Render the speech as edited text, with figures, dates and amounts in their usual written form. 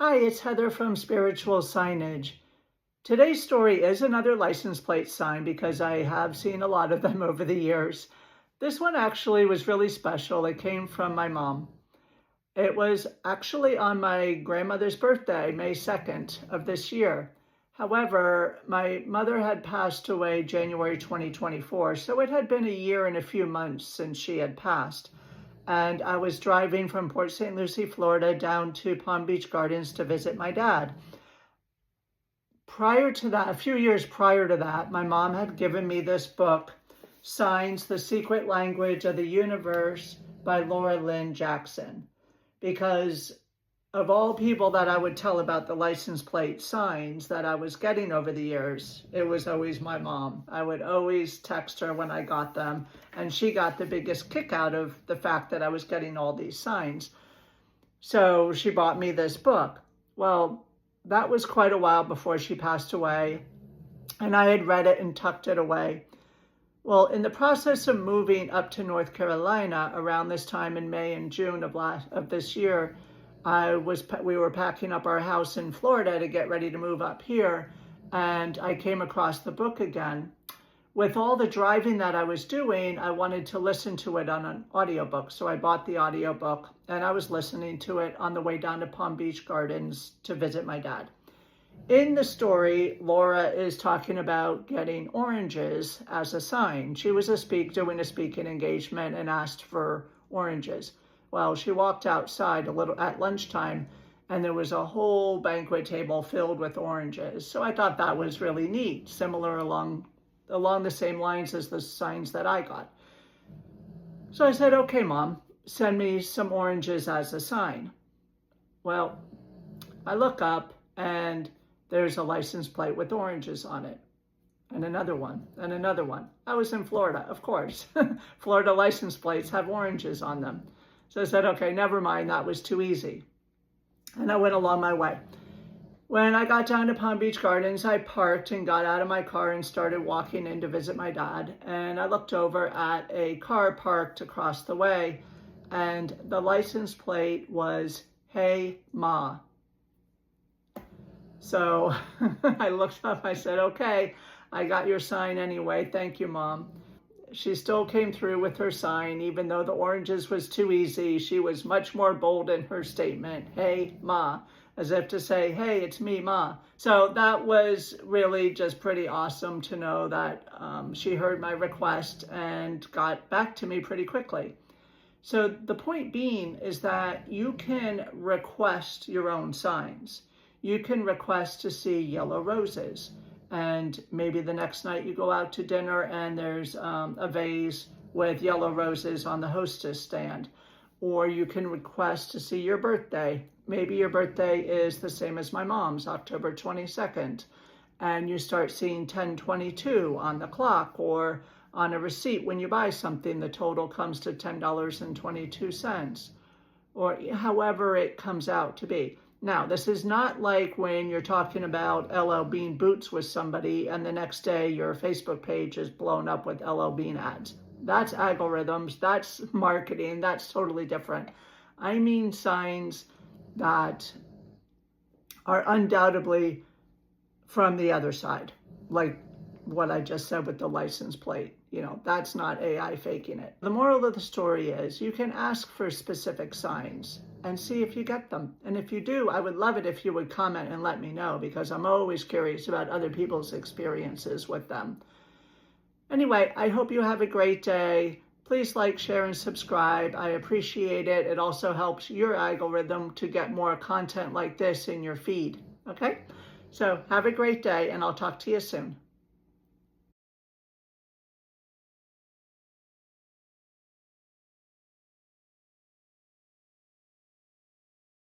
Hi, it's Heather from Spiritual Signage. Today's story is another license plate sign because I have seen a lot of them over the years. This one actually was really special. It came from my mom. It was actually on my grandmother's birthday, May 2nd of this year. However, my mother had passed away January 2024, so it had been a year and a few months since she had passed. And I was driving from Port St. Lucie, Florida, down to Palm Beach Gardens to visit my dad. Prior to that, a few years prior to that, my mom had given me this book, Signs, The Secret Language of the Universe by Laura Lynn Jackson, because of all people that I would tell about the license plate signs that I was getting over the years, it was always my mom. I would always text her when I got them, and she got the biggest kick out of the fact that I was getting all these signs. So she bought me this book. Well, that was quite a while before she passed away, and I had read it and tucked it away. Well, in the process of moving up to North Carolina around this time in May and June of this year, we were packing up our house in Florida to get ready to move up here, and I came across the book again. With all the driving that I was doing, I wanted to listen to it on an audiobook, so I bought the audiobook, and I was listening to it on the way down to Palm Beach Gardens to visit my dad. In the story, Laura is talking about getting oranges as a sign. She was doing a speaking engagement and asked for oranges. Well, she walked outside a little at lunchtime, and there was a whole banquet table filled with oranges. So I thought that was really neat, similar along the same lines as the signs that I got. So I said, okay, Mom, send me some oranges as a sign. Well, I look up and there's a license plate with oranges on it, and another one, and another one. I was in Florida, of course. Florida license plates have oranges on them. So I said, okay, never mind, that was too easy. And I went along my way. When I got down to Palm Beach Gardens, I parked and got out of my car and started walking in to visit my dad. And I looked over at a car parked across the way, and the license plate was Hey Ma. So I looked up, I said, okay, I got your sign anyway. Thank you, Mom. She still came through with her sign, even though the oranges was too easy. She was much more bold in her statement, Hey, Ma, as if to say, hey, it's me, Ma. So that was really just pretty awesome to know that she heard my request and got back to me pretty quickly. So the point being is that you can request your own signs. You can request to see yellow roses. And maybe the next night you go out to dinner and there's a vase with yellow roses on the hostess stand. Or you can request to see your birthday. Maybe your birthday is the same as my mom's, October 22nd. And you start seeing 10/22 on the clock, or on a receipt when you buy something, the total comes to $10.22, or however it comes out to be. Now, this is not like when you're talking about LL Bean boots with somebody and the next day your Facebook page is blown up with LL Bean ads. That's algorithms, that's marketing, that's totally different. I mean signs that are undoubtedly from the other side, like what I just said with the license plate. You know, that's not AI faking it. The moral of the story is you can ask for specific signs and see if you get them. And if you do, I would love it if you would comment and let me know, because I'm always curious about other people's experiences with them. Anyway, I hope you have a great day. Please like, share, and subscribe. I appreciate it. It also helps your algorithm to get more content like this in your feed. Okay? So have a great day, and I'll talk to you soon.